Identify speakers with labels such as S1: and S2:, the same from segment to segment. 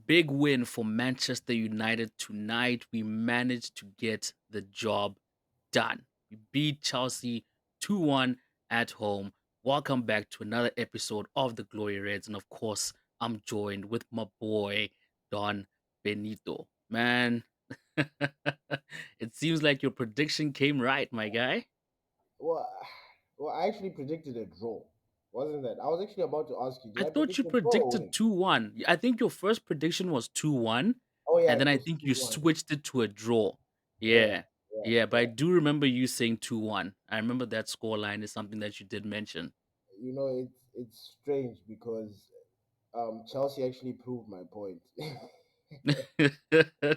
S1: big win for Manchester United tonight. We managed to get the job done. We beat Chelsea 2-1 at home. Welcome back to another episode of the Glory Reds. And of course, I'm joined with my boy, Don Benito. Man, it seems like your prediction came right, my guy.
S2: Well, well, I actually predicted a draw, wasn't that? I was actually about to ask you, did
S1: I
S2: I
S1: thought
S2: predict
S1: you
S2: a draw or
S1: predicted
S2: win?
S1: 2-1. I think your first prediction was 2-1,
S2: Oh yeah,
S1: and then
S2: it
S1: I
S2: was
S1: think you
S2: 2-1.
S1: switched it to a draw.
S2: Yeah,
S1: Yeah.
S2: yeah,
S1: Yeah, but I
S2: yeah.
S1: do remember you saying 2-1. I remember that score line is something that you did mention.
S2: It's strange because Chelsea actually proved my point.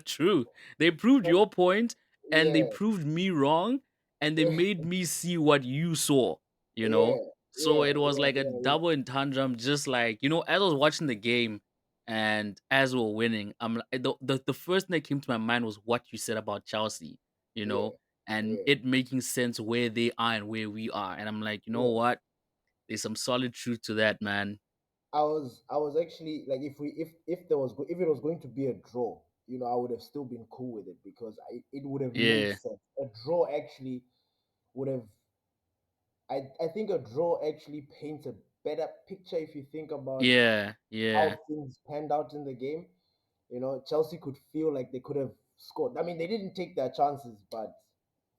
S1: True. They proved your point and they
S2: Yeah,
S1: proved me wrong and they made me see what you saw, you
S2: yeah,
S1: know? So
S2: yeah,
S1: it was
S2: yeah,
S1: like a
S2: yeah, yeah.
S1: double entendre, just like, as I was watching the game and as we were winning, the first thing that came to my mind was what you said about Chelsea, you know,
S2: Yeah,
S1: and
S2: yeah,
S1: it making sense where they are and where we are. And I'm like, you know
S2: yeah.
S1: what? There's some solid truth to that, man.
S2: I was actually like, if there was if it was going to be a draw, I would have still been cool with it because it would have made
S1: Yeah.
S2: sense. A draw actually would have. I think a draw actually paints a better picture if you think about
S1: Yeah. Yeah.
S2: how things panned out in the game. Chelsea could feel like they could have scored. I mean, they didn't take their chances, but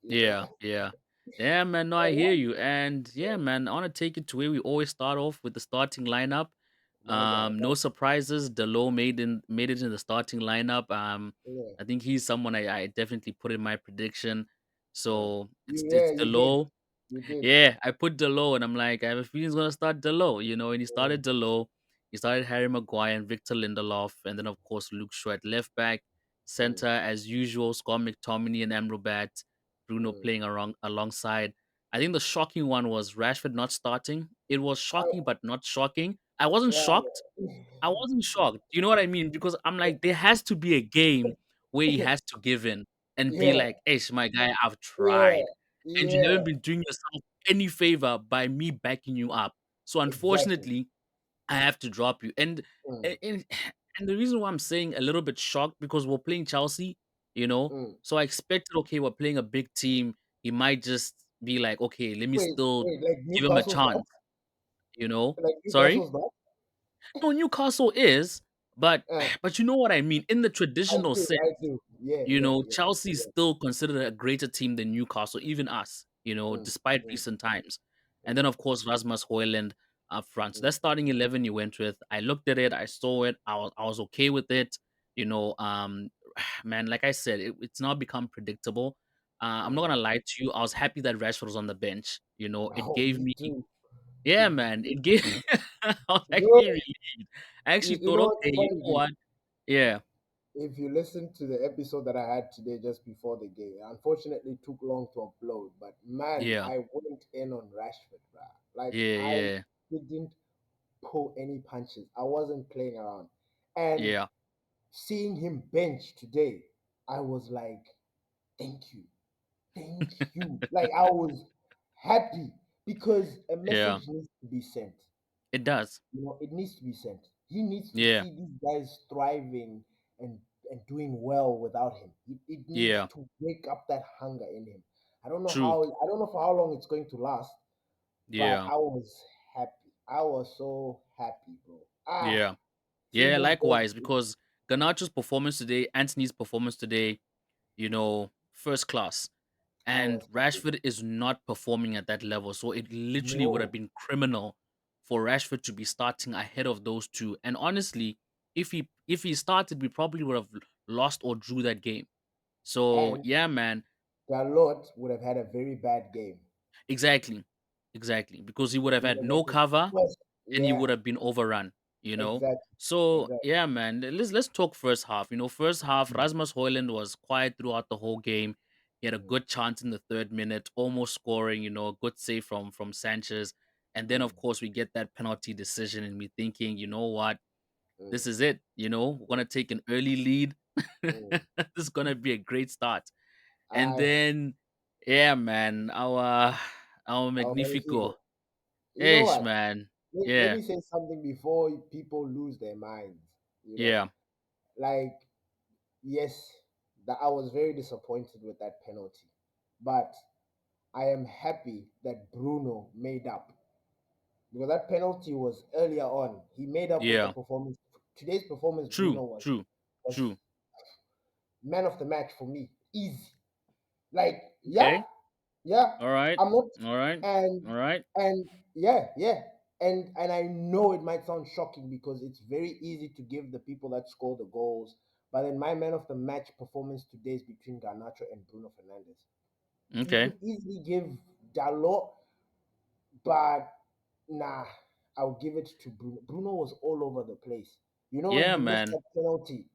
S2: you know,
S1: Yeah, yeah. Yeah, man, no, I hear you. And yeah, man, I want to take it to where we always start off with the starting lineup.
S2: my guy,
S1: No surprises. Delo made it in the starting lineup.
S2: yeah,
S1: I think he's someone I definitely put in my prediction. So it's
S2: you did,
S1: Delo.
S2: you did.
S1: Yeah, I put Delo and I'm like, I have a feeling he's gonna start Delo, and he started
S2: Mm,
S1: Delo. He started Harry Maguire and Victor Lindelof, and then of course Luke Shaw at left back,
S2: mm,
S1: center as usual, Scott McTominay and Amrabat, Bruno
S2: mm.
S1: playing alongside. I think the shocking one was Rashford not starting. It was shocking, but not shocking. I wasn't
S2: Yeah,
S1: shocked. I wasn't shocked. You know what I mean? Because I'm like, there has to be a game where he has to give in and be
S2: yeah,
S1: like, "Ish, my guy, I've
S2: yeah,
S1: tried." And you
S2: yeah.
S1: haven't been doing yourself any favor by me backing you up. So
S2: Exactly.
S1: unfortunately, I have to drop you.
S2: Mm,
S1: And and the reason why I'm saying a little bit shocked because we're playing Chelsea, you know.
S2: mm.
S1: So I expected, okay, we're playing a big team. He might just be like, okay, let me still
S2: Like
S1: give him a
S2: Newcastle's back,
S1: chance, you know.
S2: like
S1: Sorry?
S2: Newcastle's back.
S1: No, Newcastle is, but
S2: Uh,
S1: but you know what I mean. In the traditional sense,
S2: I do. Yeah, yeah, yeah,
S1: Chelsea is
S2: yeah.
S1: still considered a greater team than Newcastle, even us,
S2: Mm,
S1: despite
S2: mm,
S1: recent times. And then,
S2: mm,
S1: of course, Rasmus Højlund up front. So
S2: mm,
S1: that starting 11 you went with. I looked at it, I saw it, I was okay with it. You know, um, man, like I said, it's now become predictable. I'm not
S2: mm.
S1: gonna lie to you. I was happy that Rashford was on the bench. It
S2: Oh,
S1: gave
S2: me
S1: me,
S2: too.
S1: yeah, man, it gave. I was
S2: You know,
S1: actually relieved. I actually
S2: you
S1: thought,
S2: know
S1: okay,
S2: what's
S1: you
S2: funny,
S1: know
S2: G?
S1: what? Yeah,
S2: If you listen to the episode that I had today just before the game, unfortunately it took long to upload, but man,
S1: yeah,
S2: I went in on Rashford, bruh. Like
S1: yeah,
S2: I
S1: yeah,
S2: didn't pull any punches. I wasn't playing around. And
S1: yeah,
S2: seeing him bench today, I was like, thank you. Thank you. Like I was happy because a
S1: yeah.
S2: message needs to be sent.
S1: It does.
S2: It needs to be sent. He needs to
S1: Yeah,
S2: see these guys thriving and doing well without him. It needs
S1: yeah.
S2: to wake up that hunger in him.
S1: True.
S2: I don't know for how long it's going to last, but
S1: Yeah,
S2: I was happy. I was so happy, bro.
S1: yeah,
S2: Seeing
S1: yeah.
S2: him bench.
S1: Likewise, because Garnacho's performance today, Anthony's performance today, first class.
S2: I
S1: And
S2: was happy.
S1: Rashford is not performing at that level. So it literally would have
S2: No.
S1: been criminal for Rashford to be starting ahead of those two. And honestly, if he started, we probably would have lost or drew that game. So
S2: And
S1: yeah, man.
S2: Dalot would have had a very bad game.
S1: Exactly. Exactly. Because he would have
S2: He would
S1: had
S2: have
S1: no
S2: had to
S1: cover
S2: press.
S1: and he would
S2: Yeah,
S1: have been overrun, you know.
S2: exactly.
S1: So
S2: Exactly.
S1: yeah, man. Let's talk first half. First half,
S2: Mm,
S1: Rasmus Højlund was quiet throughout the whole game. He had a
S2: mm,
S1: good chance in the third minute, almost scoring, a good save from Sanchez. And then
S2: mm,
S1: of course we get that penalty decision and we thinking, you know what,
S2: mm,
S1: this is it. We're gonna take an early lead.
S2: mm.
S1: This is gonna be a great start. And
S2: I
S1: then yeah, man, our
S2: Our
S1: Magnifico.
S2: Magnifico. You know
S1: Ish,
S2: what?
S1: man.
S2: Let
S1: Yeah,
S2: me say something before people lose their minds. You know,
S1: yeah,
S2: like, yes, that I was very disappointed with that penalty, but I am happy that Bruno made up because that penalty was earlier on. He made up with the
S1: Yeah.
S2: performance. Today's performance,
S1: True.
S2: Bruno
S1: True.
S2: was
S1: True.
S2: man of the match for me. Easy. Like, yeah,
S1: Okay.
S2: yeah.
S1: All right.
S2: I'm not,
S1: All right.
S2: and
S1: All right.
S2: yeah, yeah. And I know it might sound shocking because it's very easy to give the people that score the goals. But then my man of the match performance today is between Garnacho and Bruno Fernandes. You
S1: Okay.
S2: could easily give Dalot, but nah, I'll give it to Bruno. Bruno was all over the place. You know, when
S1: Yeah,
S2: he missed
S1: man.
S2: that penalty,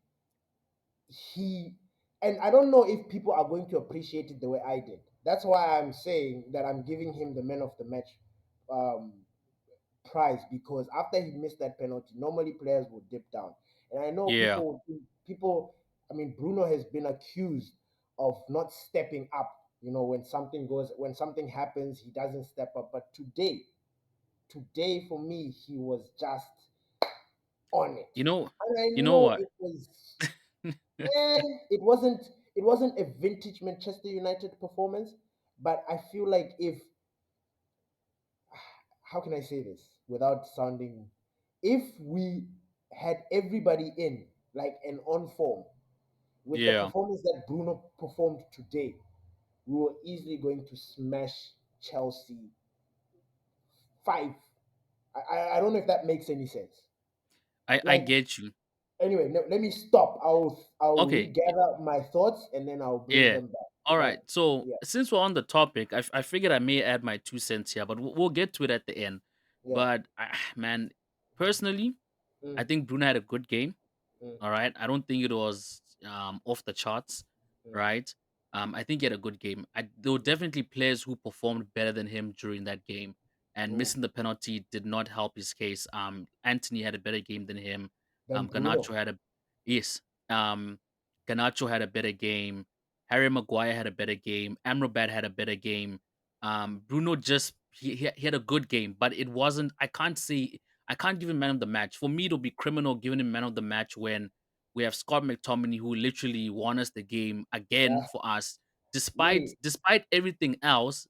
S2: he and I don't know if people are going to appreciate it the way I did. That's why I'm saying that I'm giving him the man of the match um, prize because after he missed that penalty, normally players would dip down, and I know
S1: Yeah.
S2: people. I mean, Bruno has been accused of not stepping up. You know, when something happens, he doesn't step up. But today for me, he was just on it,
S1: You know.
S2: and I
S1: You know
S2: know
S1: what?
S2: it was. It wasn't a vintage Manchester United performance, but I feel like if how can I say this without sounding if we had everybody in like an on form with the
S1: Yeah.
S2: performance that Bruno performed today, we were easily going to smash Chelsea 5. I don't know if that makes any sense.
S1: I
S2: Like
S1: get you.
S2: anyway, let me stop. I'll
S1: Okay.
S2: regather my thoughts and then I'll bring
S1: Yeah.
S2: them back.
S1: All right.
S2: But
S1: So
S2: yeah,
S1: since we're on the topic, I figured I may add my 2 cents here, but we'll get to it at the end.
S2: yeah.
S1: But man, personally, I
S2: Mm,
S1: think Bruno had a good game.
S2: mm,
S1: All right. I don't think it was off the charts,
S2: mm,
S1: right? I think he had a good game. There were definitely players who performed better than him during that game, and
S2: mm.
S1: missing the penalty did not help his case. Anthony had a better game than him.
S2: Then
S1: Ganacho
S2: Bruno.
S1: had a yes. Um, Ganacho had a better game. Harry Maguire had a better game. Amrabat had a better game. Bruno just he had a good game, but it wasn't. I can't give him man of the match. For me, it'll be criminal giving him man of the match when we have Scott McTominay who literally won us the game again
S2: Yeah,
S1: for us,
S2: me.
S1: despite everything else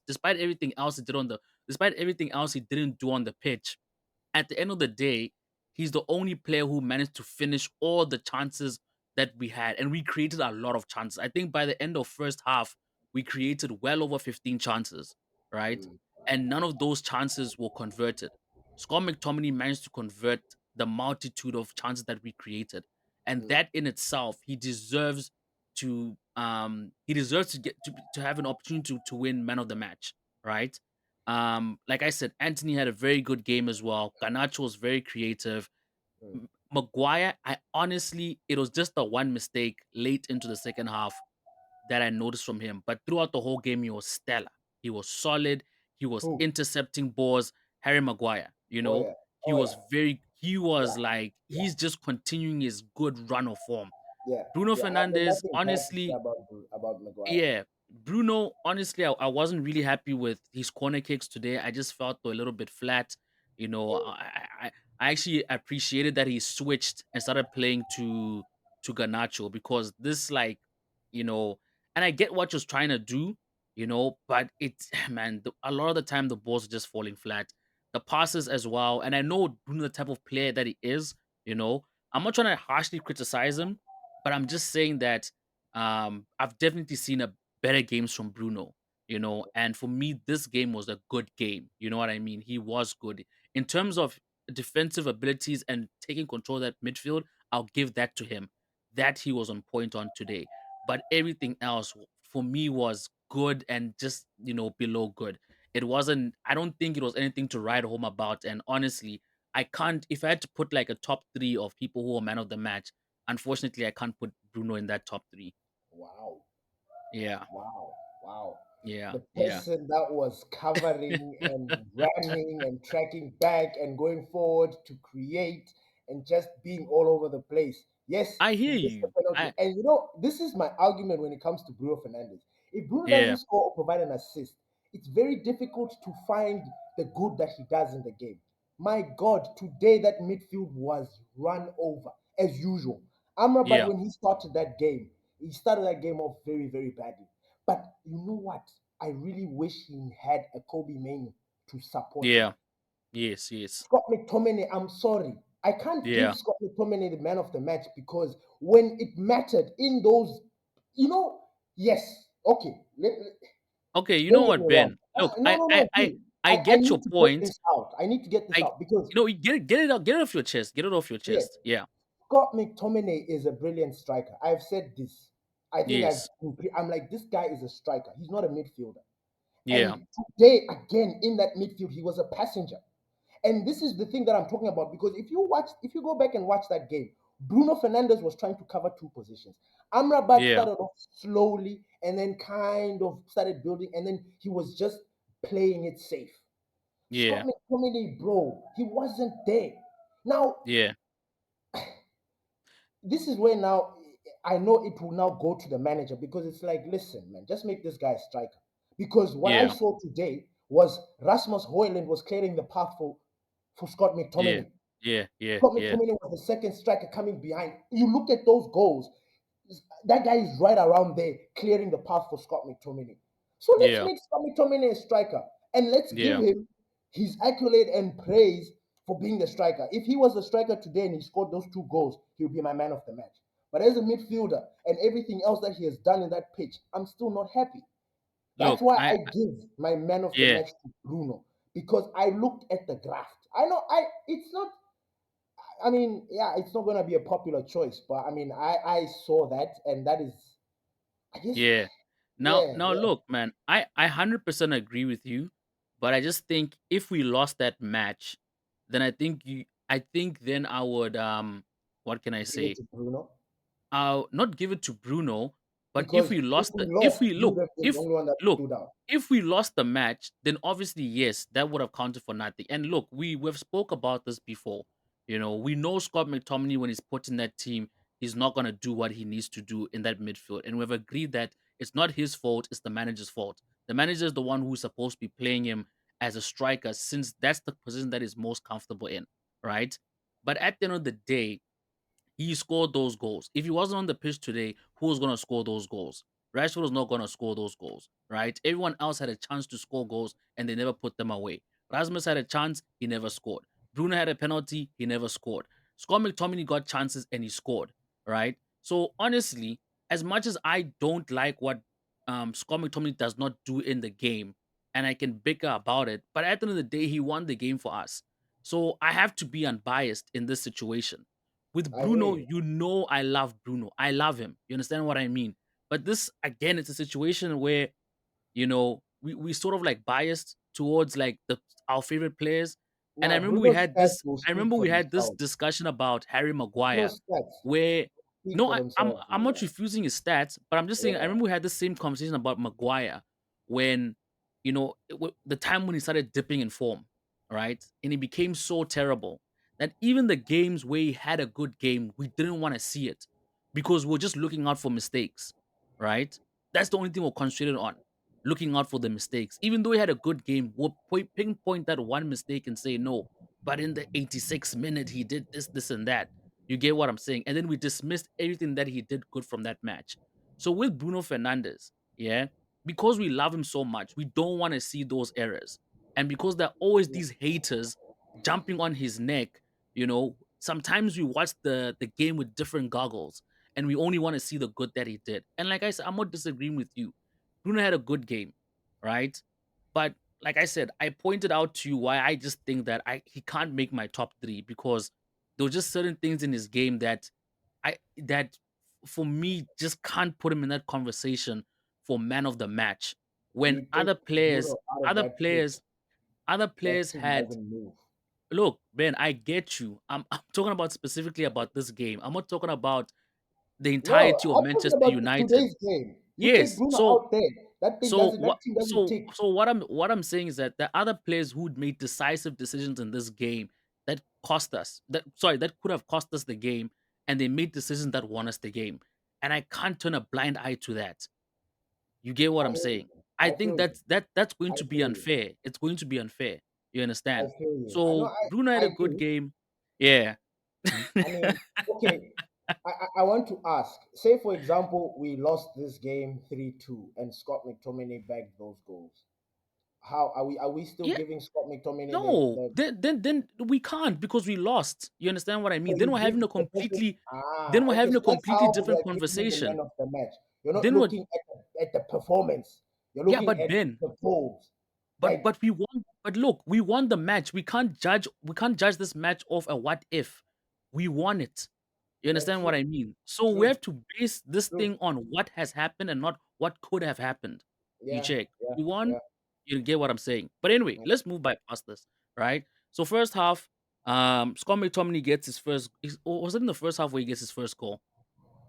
S1: he didn't do on the pitch. At the end of the day, he's the only player who managed to finish all the chances that we had, and we created a lot of chances. I think by the end of first half, we created well over 15 chances, right?
S2: Mm,
S1: And none of those chances were converted. Scott McTominay managed to convert the multitude of chances that we created, and
S2: mm,
S1: that in itself, he deserves to get to have an opportunity to win man of the match, right? Like I said, Anthony had a very good game as well. Garnacho was very creative.
S2: mm.
S1: Maguire, it was just the one mistake late into the second half that I noticed from him. But throughout the whole game, he was stellar. He was solid. He was
S2: Who?
S1: intercepting balls. Harry Maguire,
S2: Oh yeah. Oh yeah. Yeah. Yeah.
S1: he's just continuing his good run of form.
S2: Yeah.
S1: Bruno
S2: Yeah. I have
S1: Fernandez,
S2: nothing bad to say
S1: honestly,
S2: about Maguire.
S1: yeah, Bruno, honestly, I wasn't really happy with his corner kicks today. I just felt a little bit flat. You know, I actually appreciated that he switched and started playing to Ganacho because this, like, you know, and I get what you're trying to do, but it's man, a lot of the time the balls are just falling flat. The passes as well, and I know Bruno the type of player that he is. You know, I'm not trying to harshly criticize him, but I'm just saying that I've definitely seen a better games from Bruno, and for me, this game was a good game. You know what I mean? He was good in terms of defensive abilities and taking control of that midfield. I'll give that to him. That he was on point on today. But everything else for me was good and just below good. It wasn't. I don't think it was anything to write home about. And honestly, I can't. If I had to put like a top three of people who were man of the match, unfortunately, I can't put Bruno in that top three.
S2: Wow.
S1: Yeah,
S2: Wow. Wow.
S1: yeah,
S2: The
S1: yeah.
S2: person that was covering and running and tracking back and going forward to create and just being all over the place. Yes,
S1: I
S2: he
S1: hear
S2: missed the
S1: you.
S2: penalty. And this is my argument when it comes to Bruno Fernandes. If Bruno
S1: Yeah,
S2: doesn't score or provide an assist, it's very difficult to find the good that he does in the game. My God, today that midfield was run over as usual. Amrabat,
S1: Yeah.
S2: when he started that game off very, very badly. But you know what? I really wish he had a Kobe Manu to support him.
S1: Yeah. Yes. Yes.
S2: Scott McTominay, I'm sorry. I can't give
S1: Yeah.
S2: Scott McTominay the man of the match because when it mattered in those, you know, yes, okay.
S1: Okay. You know
S2: Don't get me
S1: what,
S2: wrong.
S1: Ben? Look,
S2: No, no, no, see,
S1: I
S2: I
S1: get
S2: need
S1: your
S2: to get
S1: point.
S2: this out. I need to get this
S1: I
S2: out because,
S1: you get it out, get it off your chest. Get it off your
S2: yeah,
S1: chest. Yeah.
S2: Scott McTominay is a brilliant striker. I've said this. I think
S1: Yes.
S2: I'm like, this guy is a striker. He's not a midfielder.
S1: Yeah.
S2: And today, again, in that midfield, he was a passenger. And this is the thing that I'm talking about because if you go back and watch that game, Bruno Fernandes was trying to cover two positions. Amrabat
S1: Yeah.
S2: started off slowly and then kind of started building, and then he was just playing it safe. Scott
S1: Yeah.
S2: McTominay, bro, he wasn't there. Now,
S1: Yeah.
S2: this is where now I know it will now go to the manager because it's like, listen, man, just make this guy a striker. Because what I
S1: Yeah.
S2: saw today was Rasmus Højlund was clearing the path for Scott
S1: Yeah.
S2: McTominay.
S1: Yeah. Yeah.
S2: Scott
S1: Yeah.
S2: McTominay was the second striker coming behind. You look at those goals, that guy is right around there clearing the path for Scott McTominay. So let's
S1: Yeah.
S2: make Scott McTominay a striker and let's give
S1: Yeah.
S2: him his accolade and praise for being the striker. If he was the striker today and he scored those two goals, he'll be my man of the match. But as a midfielder and everything else that he has done in that pitch, I'm still not happy. That's
S1: Look,
S2: why I give my man of the
S1: yeah.
S2: match to Bruno because I looked at the graft. I know it's not. I mean, yeah, it's not going to be a popular choice, but I mean, I saw that, and that is, I guess,
S1: Yeah.
S2: yeah,
S1: Now
S2: yeah.
S1: look, man, I 100% agree with you, but I just think if we lost that match, then I think then I would what can I
S2: Give it
S1: say?
S2: to Bruno
S1: I'll not give it to Bruno, but
S2: because if we
S1: if
S2: lost,
S1: we
S2: he would
S1: look,
S2: have been the only one that
S1: look,
S2: stood out.
S1: if we lost the match, then obviously yes, that would have counted for nothing. And look, we've spoke about this before. You know, we know Scott McTominay when he's put in that team, he's not gonna do what he needs to do in that midfield. And we've agreed that it's not his fault, it's the manager's fault. The manager is the one who's supposed to be playing him as a striker since that's the position that he's most comfortable in, right? But at the end of the day, he scored those goals. If he wasn't on the pitch today, who was going to score those goals? Rashford was not going to score those goals, right? Everyone else had a chance to score goals and they never put them away. Rasmus had a chance, he never scored. Bruno had a penalty, he never scored. Scott McTominay got chances and he scored, right? So honestly, as much as I don't like what Scott McTominay does not do in the game, and I can bicker about it, but at the end of the day, he won the game for us. So I have to be unbiased in this situation. With
S2: I hear
S1: Bruno,
S2: you.
S1: you know I love Bruno. I love him. You understand what I mean? But this again, it's a situation where we sort of like biased towards like our favorite players. And
S2: Now, Bruno's stats will
S1: I
S2: speak
S1: remember
S2: for
S1: we had this
S2: themselves.
S1: discussion about Harry Maguire
S2: Bruno's stats
S1: where
S2: speak
S1: no,
S2: for themselves,
S1: I'm not
S2: man.
S1: refusing his stats, but I'm just saying I
S2: Yeah,
S1: remember we had the same conversation about Maguire when the time when he started dipping in form, right? And he became so terrible that even the games where he had a good game, we didn't want to see it because we're just looking out for mistakes, right? That's the only thing we're concentrated on, looking out for the mistakes. Even though he had a good game, we'll pinpoint that one mistake and say no. But in the 86th minute, he did this, this, and that. You get what I'm saying? And then we dismissed everything that he did good from that match. So with Bruno Fernandes, yeah, because we love him so much, we don't want to see those errors. And because there are always these haters jumping on his neck, sometimes we watch the game with different goggles and we only want to see the good that he did. And like I said, I'm not disagreeing with you. Bruno had a good game, right? But like I said, I pointed out to you why I just think that he can't make my top three because there were just certain things in his game that for me just can't put him in that conversation for man of the match. When
S2: you take Bruno out of
S1: other
S2: that pitch,
S1: players, other
S2: that
S1: players
S2: team
S1: had
S2: doesn't move.
S1: look, Ben, I get you. I'm talking about specifically about this game. I'm not talking about the
S2: No,
S1: entirety of
S2: I'm talking
S1: Manchester
S2: about
S1: United.
S2: today's game. You take
S1: Yes.
S2: Bruno out there, that thing
S1: So
S2: doesn't. That
S1: what
S2: team doesn't tick.
S1: what I'm saying is that the other players who made decisive decisions in this game that cost us that could have cost us the game and they made decisions that won us the game. And I can't turn a blind eye to that. You get what
S2: I
S1: I'm
S2: hear you.
S1: saying? I
S2: I
S1: think
S2: feel you.
S1: that's going
S2: I
S1: to be
S2: feel you.
S1: unfair. It's going to be unfair. You
S2: I
S1: understand?
S2: feel you. I know.
S1: So Bruno had
S2: I
S1: a good
S2: do.
S1: game. Yeah.
S2: I mean, okay. I want to ask, say for example, we lost this game 3-2 and Scott McTominay bagged those goals. How are we still
S1: Yeah,
S2: giving Scott McTominay
S1: no,
S2: the
S1: then we can't because we lost. You understand what I
S2: so
S1: mean?
S2: you give
S1: Then we're
S2: okay,
S1: having
S2: so
S1: a
S2: that's
S1: completely
S2: how we
S1: different
S2: are giving him the man
S1: conversation.
S2: of the match. You're not
S1: Then what?
S2: looking at the performance. You're
S1: Yeah,
S2: looking
S1: but
S2: at
S1: Ben,
S2: the goals.
S1: but
S2: Like
S1: but we won. But look, we won the match. We can't judge this match off a what if. We won it. You understand what
S2: true,
S1: I mean? So we
S2: true,
S1: have to base this
S2: true.
S1: thing on what has happened and not what could have happened. You
S2: Yeah,
S1: check.
S2: yeah,
S1: We won.
S2: yeah,
S1: You get what I'm saying. But anyway,
S2: yeah.
S1: let's move by past this, right? So first half, Scott McTominay gets his first. Or was it in the first half where he gets his first goal?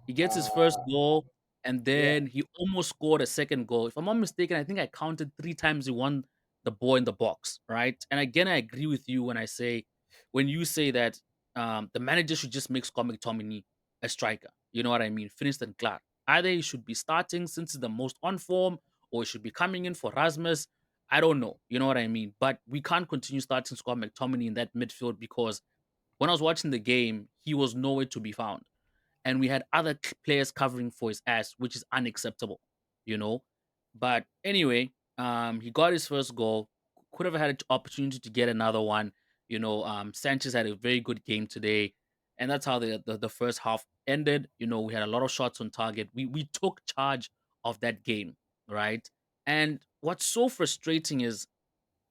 S1: He gets his first
S2: Uh,
S1: goal, and
S2: yeah.
S1: then he almost scored a second goal. If I'm not mistaken, I think I counted 3 times he won the ball in the box, right? And again, I agree with you when you say that the manager should just make Scott McTominay a striker. You know what I mean? Finished and clear. Either he should be starting since he's the most on form, or he should be coming in for Rasmus. I don't know. You know what I mean? But we can't continue starting Scott McTominay in that midfield because when I was watching the game, he was nowhere to be found and we had other players covering for his ass, which is unacceptable, you know. But anyway, he got his first goal. Could have had an opportunity to get another one. Sanchez had a very good game today, and that's how the first half ended. We had a lot of shots on target. We took charge of that game, right? And what's so frustrating is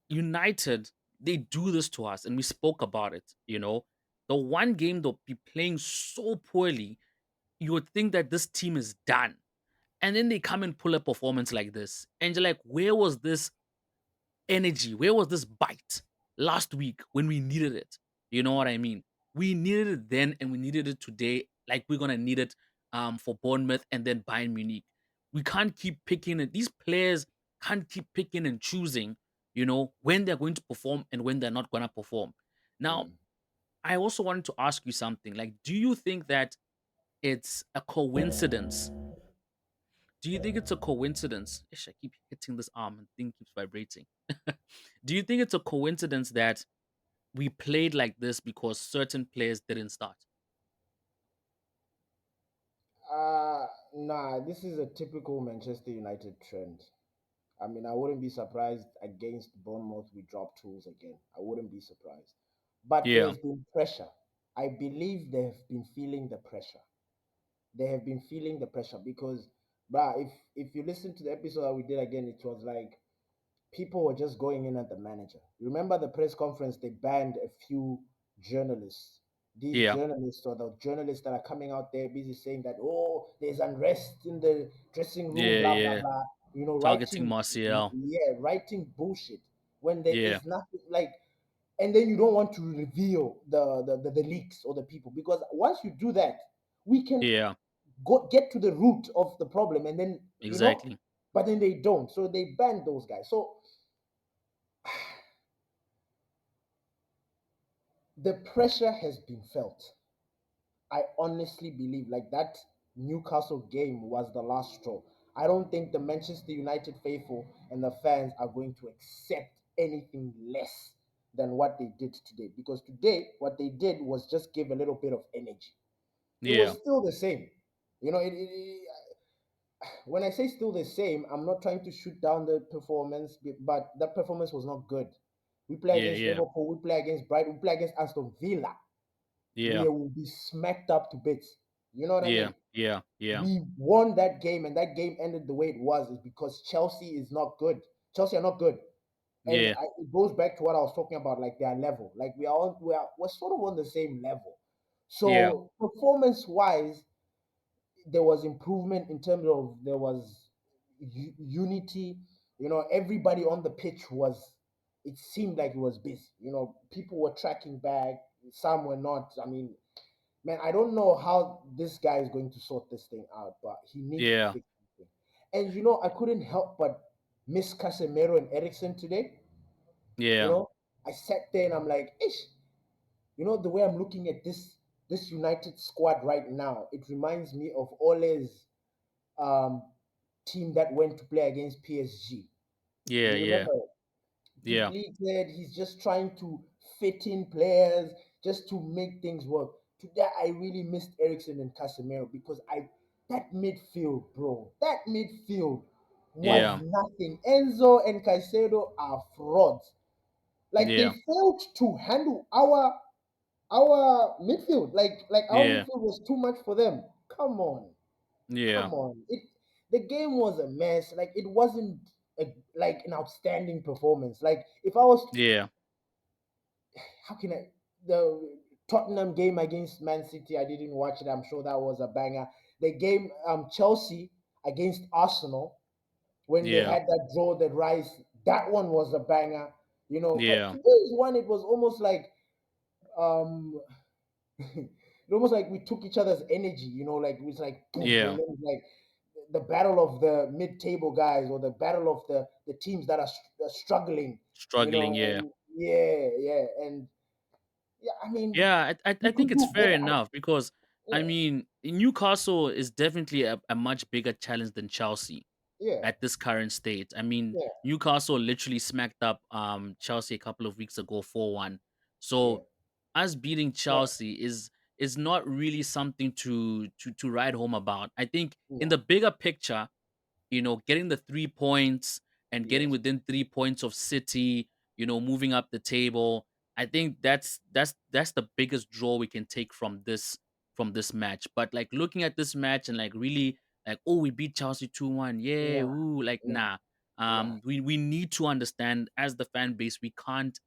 S1: United. They do this to us, and we spoke about it. The one game they'll be playing so poorly you would think that this team is done. And then they come and pull a performance like this. And you're like, where was this energy? Where was this bite last week when we needed it? You know what I mean? We needed it then and we needed it today, like we're gonna need it for Bournemouth and then Bayern Munich. We can't keep picking it. These players can't keep picking and choosing, when they're going to perform and when they're not gonna perform. Now,
S2: Mm.
S1: I also wanted to ask you something. Like, do you think that it's a coincidence do you think it's a coincidence? Ish, I keep hitting this arm and thing keeps vibrating. Do you think it's a coincidence that we played like this because certain players didn't start?
S2: Nah, this is a typical Manchester United trend. I mean, I wouldn't be surprised against Bournemouth we drop tools again. I wouldn't be surprised. But
S1: Yeah,
S2: there's been pressure. I believe they have been feeling the pressure. They have been feeling the pressure because, bruh, if you listen to the episode that we did again, it was like people were just going in at the manager. Remember the press conference? They banned a few journalists. These
S1: yeah,
S2: journalists or the journalists that are coming out there busy saying that, oh, there's unrest in the dressing room,
S1: yeah,
S2: blah blah
S1: yeah.
S2: blah.
S1: Targeting
S2: Writing,
S1: Martial.
S2: yeah, writing bullshit when there
S1: Yeah,
S2: is nothing like. And then you don't want to reveal the leaks or the people because once you do that, we can
S1: yeah,
S2: get to the root of the problem and then
S1: exactly.
S2: but then they don't, so they ban those guys. So the pressure has been felt. I honestly believe like that Newcastle game was the last straw. I don't think the Manchester United faithful and the fans are going to accept anything less than what they did today because today what they did was just give a little bit of energy. It
S1: Yeah,
S2: was still the same. When I say still the same, I'm not trying to shoot down the performance, but that performance was not good. We play
S1: yeah,
S2: against
S1: yeah,
S2: Liverpool, we play against Brighton, we play against Aston Villa.
S1: yeah,
S2: We will be smacked up to bits. You know what I
S1: yeah,
S2: mean?
S1: yeah, yeah,
S2: We won that game, and that game ended the way it was is because Chelsea is not good. Chelsea are not good, and
S1: yeah,
S2: it goes back to what I was talking about, like their level. Like we're sort of on the same level.
S1: yeah,
S2: So performance wise, there was improvement in terms of there was unity. Everybody on the pitch was. It seemed like it was busy. People were tracking back. Some were not. I mean, man, I don't know how this guy is going to sort this thing out, but he needs to
S1: yeah,
S2: fix something. And I couldn't help but miss Casemiro and Ericsson today. You
S1: yeah,
S2: know, I sat there and I'm like, ish. The way I'm looking at this United squad right now, it reminds me of Ole's um, team that went to play against PSG.
S1: yeah,
S2: You
S1: yeah,
S2: remember,
S1: yeah,
S2: depleted. He's just trying to fit in players just to make things work. today I really missed Ericsson and Casemiro because I that midfield, bro, that midfield was
S1: Yeah.
S2: nothing. Enzo and Caicedo are frauds. Like they
S1: Yeah.
S2: failed to handle our midfield. Like our
S1: Yeah.
S2: midfield was too much for them. Come on,
S1: Yeah.
S2: come on. The game was a mess. Like it wasn't like an outstanding performance. Like if I was,
S1: Yeah.
S2: how can I, the Tottenham game against Man City, I didn't watch it. I'm sure that was a banger. The game Chelsea against Arsenal when they
S1: Yeah.
S2: had that draw, that Rice, that one was a banger. You know, but
S1: Yeah.
S2: today's one, it was almost like um it almost like we took each other's energy, like it was like boom, and
S1: Yeah.
S2: then like the battle of the mid-table guys, or the battle of the teams that are struggling,
S1: Struggling. Yeah.
S2: and yeah, and yeah, I mean,
S1: Yeah, I
S2: we
S1: think
S2: could
S1: it's
S2: do
S1: fair
S2: better.
S1: enough because I
S2: Yeah,
S1: mean Newcastle is definitely a much bigger challenge than Chelsea
S2: yeah,
S1: at this current state. I mean
S2: yeah,
S1: Newcastle literally smacked up Chelsea a couple of weeks ago 4-1.
S2: yeah,
S1: So us beating
S2: yeah,
S1: Chelsea is not really something to write home about. I think in
S2: yeah,
S1: the bigger picture, getting the 3 points and getting
S2: yes,
S1: within 3 points of City, moving up the table. I think that's the biggest draw we can take from this match. But like looking at this match and like really like, oh, we beat Chelsea 2-1. Yeah,
S2: yeah,
S1: ooh, like
S2: yeah,
S1: nah.
S2: nah,
S1: We need to understand as the fan base, we can't,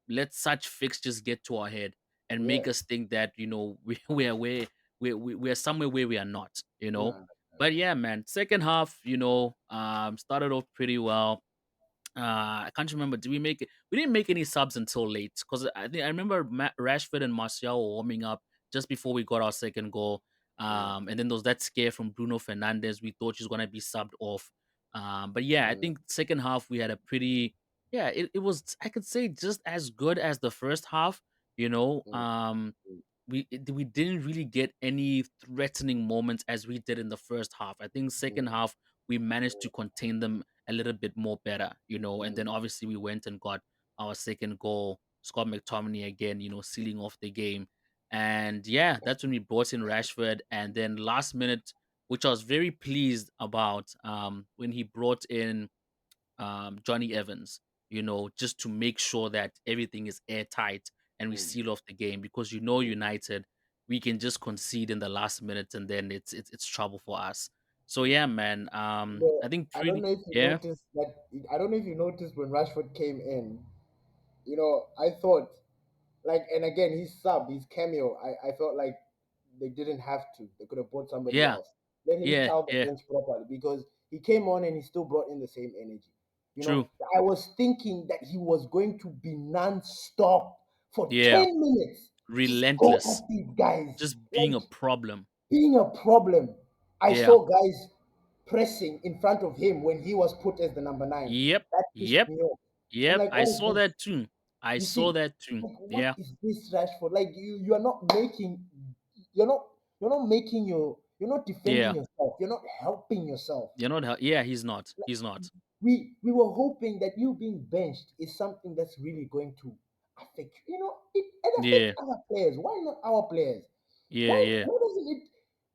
S1: let such fixtures get to our head and make
S2: yeah,
S1: us think that, we're somewhere where we are not.
S2: nah,
S1: But yeah, man, second half, started off pretty well. I can't remember. Did we make it? We didn't make any subs until late because I remember Rashford and Martial were warming up just before we got our second goal.
S2: mm,
S1: And then there was that scare from Bruno Fernandez. We thought she was gonna be subbed off. But yeah, I
S2: mm,
S1: think second half we had a pretty, yeah, it was, I could say, just as good as the first half. You know,
S2: mm,
S1: um,
S2: mm,
S1: we didn't really get any threatening moments as we did in the first half. I think second
S2: mm,
S1: half we managed to contain them a little bit more better, and then
S2: mm,
S1: obviously we went and got our second goal. Scott McTominay again, sealing off the game. And yeah, that's when we brought in Rashford. And then last minute, which I was very pleased about, when he brought in Johnny Evans, just to make sure that everything is airtight and we
S2: mm.
S1: seal off the game because
S2: Mm.
S1: United, we can just concede in the last minute and then it's trouble for us. So yeah, man.
S2: But
S1: I think
S2: I don't
S1: pretty
S2: know if you
S1: yeah,
S2: noticed that. I don't know if you noticed when Rashford came in. I thought, like, and again, his sub, his cameo. I felt like they didn't have to. They could have brought somebody
S1: yeah,
S2: else. Let him
S1: yeah,
S2: tell the
S1: yeah.
S2: bench properly, because he came on and he still brought in the same energy.
S1: True.
S2: I was thinking that he was going to be non-stop for
S1: Yeah.
S2: 10 minutes. Just go
S1: Relentless.
S2: at these guys,
S1: Just being
S2: like
S1: a problem.
S2: being a problem. I
S1: Yeah.
S2: saw guys pressing in front of him when he was put as the number nine.
S1: Yep.
S2: That pissed
S1: Yep.
S2: me off. I'm
S1: Yep.
S2: like,
S1: I
S2: what is
S1: saw
S2: this?
S1: that too. I
S2: You
S1: saw
S2: see,
S1: that too.
S2: like, what
S1: Yeah.
S2: is this, Rashford? Like, you are not making, you're not, you're not defending
S1: Yeah.
S2: yourself. You're not helping yourself.
S1: Yeah, he's not. He's not.
S2: We were hoping that you being benched is something that's really going to affect you. It affects
S1: Yeah.
S2: other players. Why not our players?
S1: Yeah,
S2: Why
S1: yeah.
S2: why doesn't it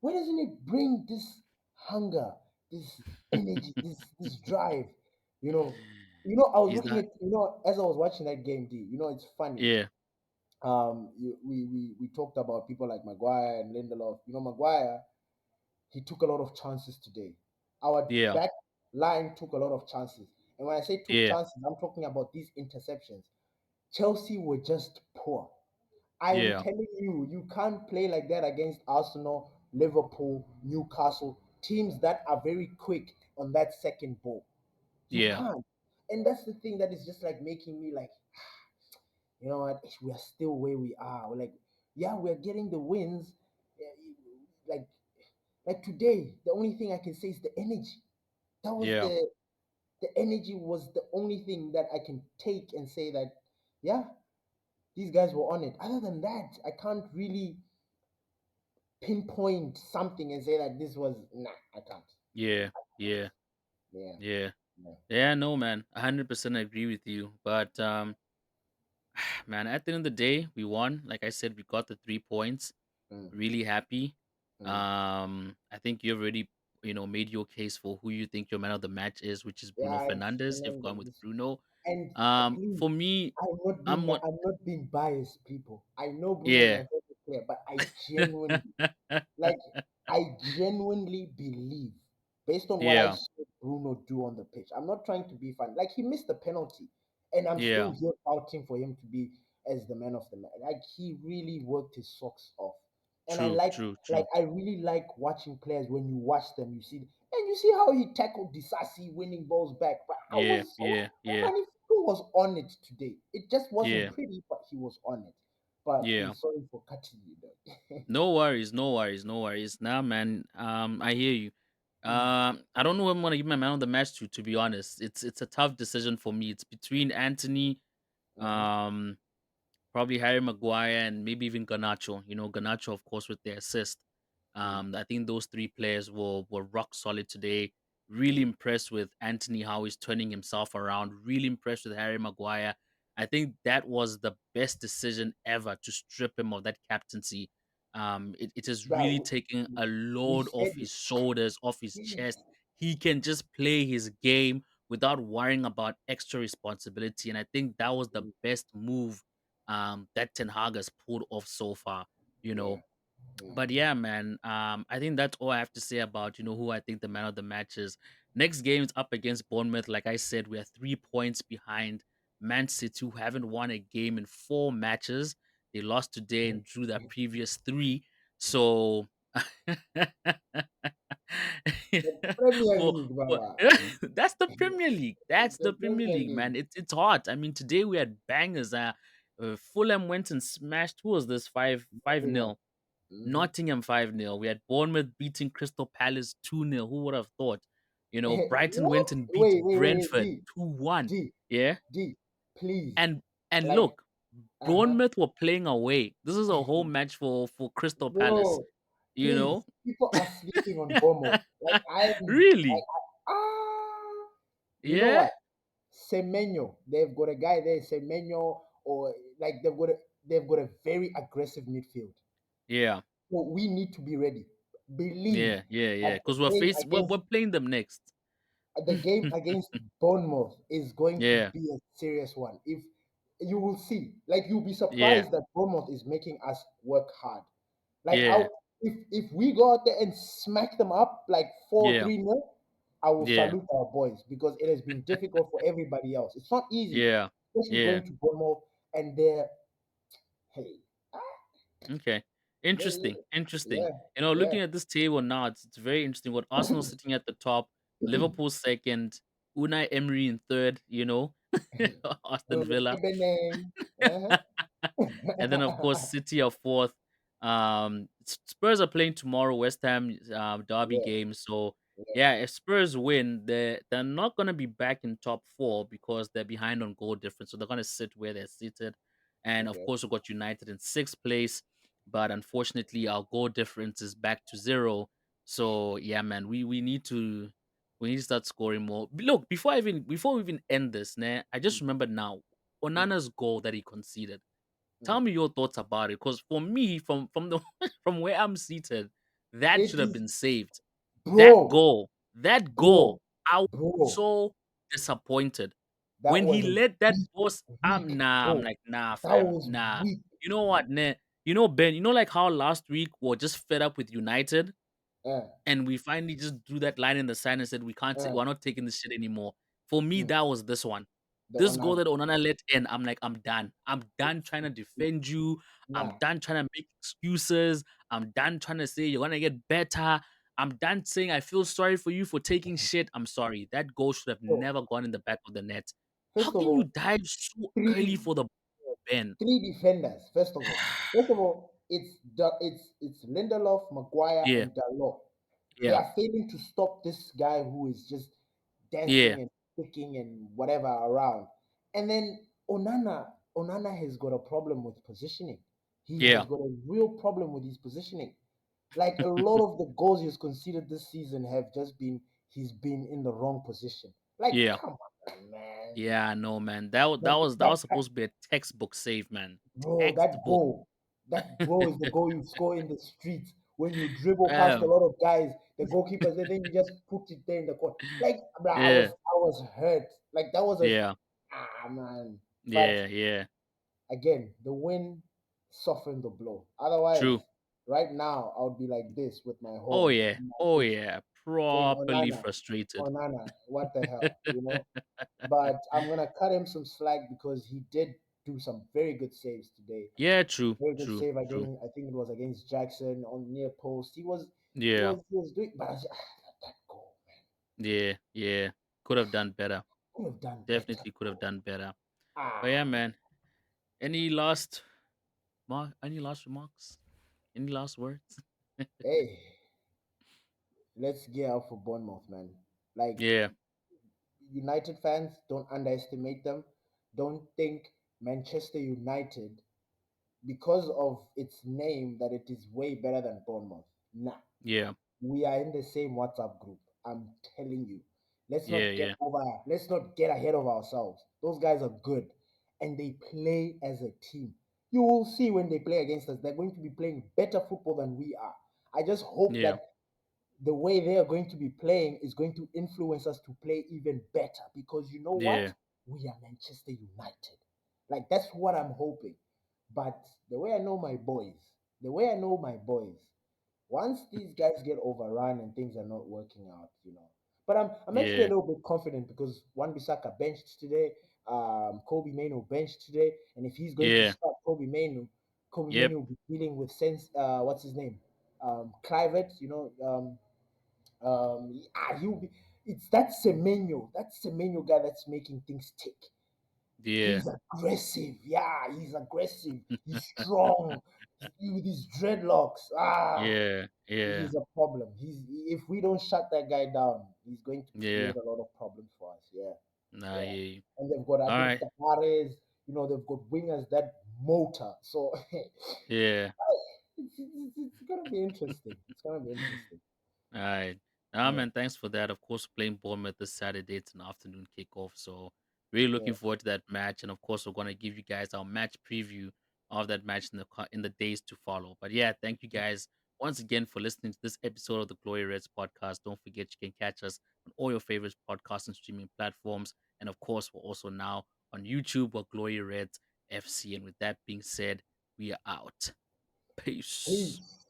S2: why doesn't it bring this hunger, this energy, this drive? You know, I was
S1: He's
S2: looking
S1: not.
S2: at, as I was watching that game, D. It's funny.
S1: Yeah.
S2: We talked about people like Maguire and Lindelof. Maguire, he took a lot of chances today. Our
S1: Yeah.
S2: back line took a lot of chances. And when I say took
S1: Yeah.
S2: chances, I'm talking about these interceptions. Chelsea were just poor. I'm
S1: Yeah.
S2: telling you, you can't play like that against Arsenal, Liverpool, Newcastle, teams that are very quick on that second ball. You
S1: Yeah.
S2: can't. And that's the thing that is just like making me like, you know what, we are still where we are. We're like, yeah, we're getting the wins. eh, Like like today, the only thing I can say is the energy. That was
S1: Yeah.
S2: the energy was the only thing that I can take and say that, yeah, these guys were on it. Other than that, I can't really pinpoint something and say that this was, nah, I can't.
S1: Yeah. Yeah.
S2: Yeah,
S1: Yeah.
S2: yeah.
S1: Yeah, no man. 100% agree with you. But Man, at the end of the day, we won. Like I said, we got the 3 points.
S2: Mm,
S1: Really happy.
S2: mm.
S1: I think you already, made your case for who you think your man of the match is, which is Bruno
S2: Yeah, it's
S1: Fernandez. You've gone with
S2: Fernandez.
S1: Bruno.
S2: And please,
S1: For me, I'm one.
S2: I'm not being biased, people. I know Bruno is my
S1: Yeah.
S2: favorite player, but like I genuinely believe, based on what I
S1: Yeah.
S2: saw Bruno do on the pitch. I'm not trying to be fun. Like he missed the penalty, and I'm still
S1: Yeah.
S2: here shouting for him to be as the man of the match. Like he really worked his socks off, and
S1: True. True. True.
S2: I really like watching players. When you watch them, you see how he tackled Disasi winning balls back. But
S1: Yeah. Yeah. Yeah.
S2: man, he was on it today. It just wasn't
S1: Yeah.
S2: pretty, but he was on it. But
S1: Yeah.
S2: I'm sorry for cutting you though.
S1: No worries, no worries, no worries. Nah, man. I hear you.
S2: Mm,
S1: I don't know who I'm gonna give my man of the match to be honest. It's a tough decision for me. It's between Anthony,
S2: mhm,
S1: um, probably Harry Maguire, and maybe even Ganacho. Ganacho, of course, with the assist.
S2: mm,
S1: I think those three players were rock solid today. Really
S2: mm.
S1: impressed with Anthony, how he's turning himself around. Really impressed with Harry Maguire. I think that was the best decision ever to strip him of that captaincy. It is really
S2: Bro,
S1: taking a
S2: we
S1: load
S2: said
S1: off
S2: it.
S1: his shoulders, off his chest. He can just play his game without worrying about extra responsibility. And I think that was the
S2: Mm,
S1: best move that Ten Hag has pulled off so far. You
S2: yeah,
S1: know,
S2: yeah.
S1: but yeah, man. I think that's all I have to say about who I think the man of the match is. Next game is up against Bournemouth. Like I said, we are 3 points behind Man City, who haven't won a game in 4 matches. They lost today and drew their previous three. So,
S2: The Premier
S1: for,
S2: League,
S1: for
S2: Baba.
S1: that's the Premier League. That's
S2: The
S1: the Premier
S2: Premier
S1: League,
S2: League.
S1: man. It's hot. I mean, today we had bangers. Fulham went and smashed. Who was this? Five
S2: Nottingham.
S1: nil.
S2: Mm-hmm.
S1: Nottingham 5-0. We had Bournemouth beating Crystal Palace 2-0. Who would have thought? Brighton
S2: What?
S1: went and beat
S2: Wait.
S1: Brentford
S2: D,
S1: 2-1.
S2: D,
S1: Yeah.
S2: D. Please.
S1: And
S2: Like,
S1: look,
S2: uh huh.
S1: Bournemouth were playing away. This is a home match for Crystal Palace.
S2: Bro,
S1: You
S2: please.
S1: know?
S2: People are sleeping on Bomo. Like,
S1: Really?
S2: you know
S1: Yeah?
S2: what? Semenyo. They've got a guy there, Semenyo, or like they've got a very aggressive midfield.
S1: Yeah.
S2: So we need to be ready. Believe
S1: Yeah. Yeah.
S2: that
S1: Yeah. Because we're playing them next.
S2: the game against Bournemouth is going to
S1: Yeah.
S2: be a serious one. If you will see, like you'll be
S1: Yeah.
S2: surprised that Bournemouth is making us work hard. Like
S1: Yeah.
S2: if we go out there and smack them up like four
S1: Yeah.
S2: three nil, I will
S1: Yeah.
S2: salute our boys because it has been difficult for everybody else. It's not easy,
S1: Yeah.
S2: especially
S1: Yeah.
S2: going to Bournemouth and they're hey,
S1: Okay.
S2: they,
S1: Interesting. Interesting.
S2: yeah, yeah.
S1: Looking at this table now, it's very interesting. With Arsenal sitting at the top, Liverpool second, Unai Emery in third, Aston
S2: Will
S1: Villa.
S2: remember name. Uh-huh.
S1: And then of course City are fourth. Spurs are playing tomorrow, West Ham derby
S2: Yeah,
S1: game. So
S2: yeah.
S1: yeah, if Spurs win, they're not gonna be back in top four because they're behind on goal difference. So they're gonna sit where they're seated. And of
S2: Okay.
S1: course we got United in sixth place. But unfortunately our goal difference is back to zero. So yeah, man, we need to start scoring more. Look, before we even end this, I just remember now
S2: Mm,
S1: Onana's goal that he conceded.
S2: mm.
S1: Tell me your thoughts about it, because for me, from the from where I'm seated, that
S2: It
S1: should have
S2: is,
S1: been saved. That
S2: bro,
S1: goal, that
S2: bro,
S1: goal, I was
S2: bro.
S1: so disappointed
S2: That
S1: when he
S2: was a
S1: let that
S2: weak,
S1: boss.
S2: weak,
S1: I'm
S2: bro.
S1: like, nah,
S2: That
S1: fam,
S2: was
S1: nah.
S2: weak.
S1: You know what, nah? Ben. Like how last week we're just fed up with United
S2: Uh,
S1: and we finally just drew that line in the sand and said we can't
S2: uh,
S1: we're not taking this shit anymore. For me,
S2: mm.
S1: that was this one.
S2: The
S1: This goal
S2: Onana.
S1: that Onana let in, I'm like, I'm done. I'm done trying to defend you. I'm
S2: Nah,
S1: done trying to make excuses. I'm done trying to say you're gonna get better. I'm done saying I feel sorry for you for taking shit. I'm sorry. That goal should have
S2: bro.
S1: never gone in the back of the net. How
S2: First of
S1: can you
S2: all,
S1: dive so early
S2: three
S1: for the ball, Ben?
S2: three defenders. First of all, it's Lindelof, Maguire,
S1: Yeah,
S2: and Dalot. They
S1: yeah,
S2: are failing to stop this guy who is just
S1: yeah,
S2: dancing and kicking and whatever around. And then Onana has got a problem with positioning. He has
S1: yeah.
S2: got a real problem with his positioning. Like a lot of the goals he's conceded this season have just been he's been in the wrong position. Like,
S1: Yeah.
S2: come on. man.
S1: Yeah, no, man. That was
S2: That
S1: supposed to be a textbook save, man.
S2: bro,
S1: Textbook.
S2: that bro is the goal you score in the streets when you dribble past a
S1: Um,
S2: lot of guys, the goalkeepers, and then you just put it there in the corner. Like, bro,
S1: yeah,
S2: I was hurt. Like that was a
S1: yeah,
S2: man. But
S1: yeah, yeah.
S2: again, the win softened the blow. Otherwise,
S1: True.
S2: right now I would be like this with my
S1: Oh
S2: horn
S1: yeah.
S2: in my
S1: Oh
S2: fist,
S1: yeah.
S2: saying,
S1: Properly
S2: "Onana,
S1: frustrated.
S2: Onana, what the hell?" But I'm gonna cut him some slack because he did do some very good saves today.
S1: Yeah, true,
S2: Very good
S1: true,
S2: save
S1: true.
S2: again. I think it was against Jackson on near post.
S1: Yeah,
S2: He was doing, but that goal, man,
S1: yeah, yeah. Could have done better.
S2: could have done better.
S1: Definitely could have done better. But yeah,
S2: Ah,
S1: man. Any last any last remarks? Any last words?
S2: hey, let's gear up for Bournemouth, man. Like
S1: Yeah,
S2: United fans, don't underestimate them. Don't think Manchester United, because of its name, that it is way better than Bournemouth. Nah,
S1: yeah,
S2: we are in the same WhatsApp group. I'm telling you.
S1: yeah, yeah,
S2: Let's not get ahead of ourselves. Those guys are good and they play as a team. You will see when they play against us, they're going to be playing better football than we are. I just hope
S1: yeah,
S2: that the way they are going to be playing is going to influence us to play even better, because you know what?
S1: yeah,
S2: We are Manchester United. Like that's what I'm hoping. But the way I know my boys, once these guys get overrun and things are not working out, But I'm actually a
S1: yeah,
S2: little bit confident because Wan Bissaka benched today, Kobe Mano benched today, and if he's going to
S1: yeah.
S2: start Kobe
S1: Yep.
S2: Mano will be dealing with sense. What's his name? Clivet. He'll be. It's that Semenyo, guy that's making things tick.
S1: Yeah.
S2: He's aggressive. Yeah, he's aggressive. He's strong. With his dreadlocks.
S1: Yeah. Yeah.
S2: He's a problem. If we don't shut that guy down, he's going to
S1: Yeah.
S2: create a lot of problems for us. Yeah,
S1: Nah,
S2: yeah.
S1: yeah.
S2: And they've got, I
S1: All
S2: think,
S1: right.
S2: Tavares. They've got wingers that motor. So
S1: Yeah.
S2: it's gonna be interesting. It's gonna be interesting.
S1: All right. Nah,
S2: Yeah,
S1: man, thanks for that. Of course, playing Bournemouth this Saturday. It's an afternoon kickoff. So, really
S2: yeah.
S1: looking forward to that match. And of course, we're going to give you guys our match preview of that match in in the days to follow. But yeah, thank you guys once again for listening to this episode of the Glory Reds podcast. Don't forget you can catch us on all your favorite podcast and streaming platforms. And of course, we're also now on YouTube or Glory Reds FC. And with that being said, we are out. Peace.
S2: Peace.